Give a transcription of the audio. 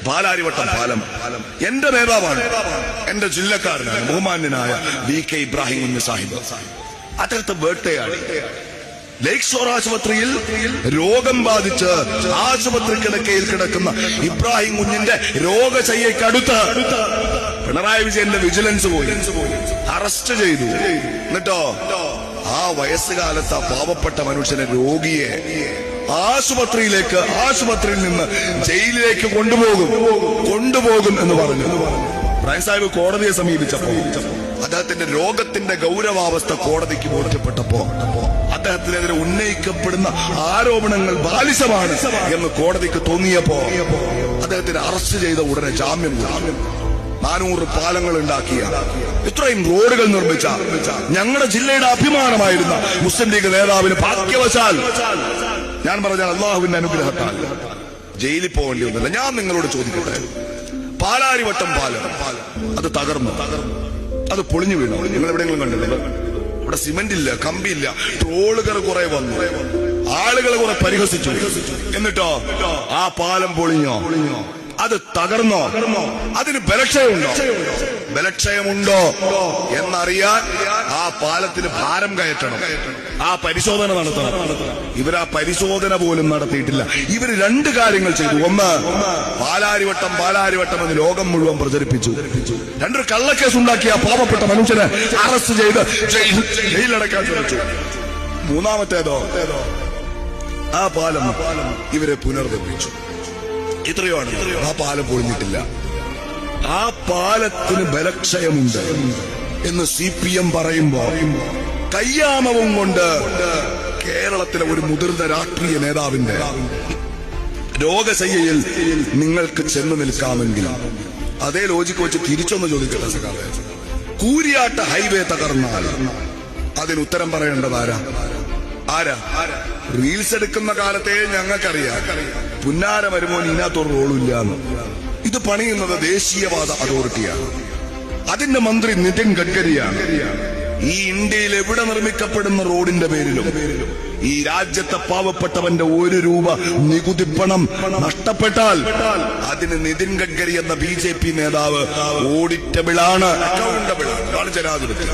പാലാരിവട്ടം പാലം എന്റെ നേതാവാണ്, എന്റെ ജില്ലക്കാരനാണ് ബഹുമാന്യനായ VK ഇബ്രാഹിം കുഞ്ഞ് സാഹിബ്. അദ്ദേഹത്തെ വേട്ടയാടി ലേക്ക് ഷോർ ആശുപത്രിയിൽ രോഗം ബാധിച്ച് ആശുപത്രി കിടക്കയിൽ കിടക്കുന്ന ഇബ്രാഹിം കുഞ്ഞിന്റെ രോഗശയ്യക്കടുത്ത് പിണറായി വിജയന്റെ വിജിലൻസ് പോയി അറസ്റ്റ് ചെയ്തു. എന്നിട്ടോ ആ വയസ്സുകാലത്ത് ആ പാവപ്പെട്ട മനുഷ്യനെ, രോഗിയെ ആശുപത്രിയിൽ നിന്ന് ജയിലിലേക്ക് കൊണ്ടുപോകും എന്ന് പറഞ്ഞു. ഇബ്രാഹിം സാഹിബ് കോടതിയെ സമീപിച്ചപ്പോ അദ്ദേഹത്തിന്റെ രോഗത്തിന്റെ ഗൗരവാവസ്ഥ കോടതിക്ക് ബോധ്യപ്പെട്ടപ്പോ അദ്ദേഹത്തിനെതിരെ ഉന്നയിക്കപ്പെടുന്ന ആരോപണങ്ങൾ ബാലിശമാണ് എന്ന് കോടതിക്ക് തോന്നിയപ്പോ അദ്ദേഹത്തിന് അറസ്റ്റ് ചെയ്ത ഉടനെ ജാമ്യം 400 പാലങ്ങൾ ഉണ്ടാക്കിയ, ഇത്രയും റോഡുകൾ നിർമ്മിച്ച ഞങ്ങളുടെ ജില്ലയുടെ അഭിമാനമായിരുന്ന മുസ്ലിം ലീഗ് നേതാവിന് ഭാഗ്യവശാൽ, ഞാൻ പറഞ്ഞാൽ അള്ളാഹുവിന്റെ അനുഗ്രഹത്താൽ ജയിലിൽ പോകേണ്ടി വന്നില്ല. ഞാൻ നിങ്ങളോട് ചോദിക്കട്ടെ, പാലാരിവട്ടം പാലം അത് തകർന്നു, അത് പൊളിഞ്ഞു വീണു. നിങ്ങൾ എവിടെയെങ്കിലും കണ്ടില്ല? ഇവിടെ സിമന്റ് ഇല്ല, കമ്പിയില്ല, ട്രോളുകൾ കുറെ വന്നു, ആളുകൾ കുറെ പരിഹസിച്ചു. എന്നിട്ടോ ആ പാലം പൊളിഞ്ഞോ? അത് തകർന്നോ? അതിന് ബലക്ഷയമുണ്ടോ എന്നറിയാൻ ആ പാലത്തിന് ഭാരം കയറ്റണം, ആ പരിശോധന നടത്തണം. ഇവരാ പരിശോധന പോലും നടത്തിയിട്ടില്ല. ഇവര് 2 കാര്യങ്ങൾ ചെയ്തു. ഒന്ന്, പാലാരിവട്ടം എന്ന് ലോകം മുഴുവൻ പ്രചരിപ്പിച്ചു. 2 കള്ളക്കേസ് ഉണ്ടാക്കിയ പാവപ്പെട്ട മനുഷ്യനെ അറസ്റ്റ് ചെയ്ത് ജയിലടക്കാൻ ശ്രമിച്ചു. മൂന്നാമത്തേതോ ആ പാലം ഇവരെ പുനർനിർമ്മിച്ചു. ഇത്രയാണ്. ആ പാലം പൊളിഞ്ഞിട്ടില്ല. ആ പാലത്തിന് ബലക്ഷയമുണ്ട് എന്ന് CPM പറയുമ്പോ കയ്യാമവും കൊണ്ട് കേരളത്തിലെ ഒരു മുതിർന്ന രാഷ്ട്രീയ നേതാവിന്റെ രോഗശയ്യയിൽ നിങ്ങൾക്ക് ചെന്ന് നിൽക്കാമെങ്കിൽ അതേ ലോജിക്ക് വെച്ച് തിരിച്ചൊന്ന് ചോദിക്കട്ടെ സഖാവേ, കൂരിയാട്ട ഹൈവേ തകർന്നാൽ അതിന് ഉത്തരം പറയേണ്ടത് ആരാ? റീൽസ് എടുക്കുന്ന കാലത്തെ ഞങ്ങൾക്കറിയാം പുന്നാര വരുമോ ഇതിനകത്തൊരു റോളില്ല എന്ന്. ഇത് പണിയുന്നത് ദേശീയപാത അതോറിറ്റിയാണ്, അതിന്റെ മന്ത്രി നിതിൻ ഗഡ്കരിയാണ്. ഈ ഇന്ത്യയിൽ എവിടെ നിർമ്മിക്കപ്പെടുന്ന റോഡിന്റെ പേരിലും ഈ രാജ്യത്തെ പാവപ്പെട്ടവന്റെ 1 രൂപ നികുതി പണം നഷ്ടപ്പെട്ടാൽ അതിന് നിതിൻ ഗഡ്കരി എന്ന BJP നേതാവ് ഓഡിറ്റബിൾ ആണ്, അക്കൗണ്ടബിൾ ആണ്. ജനാധിപത്യം.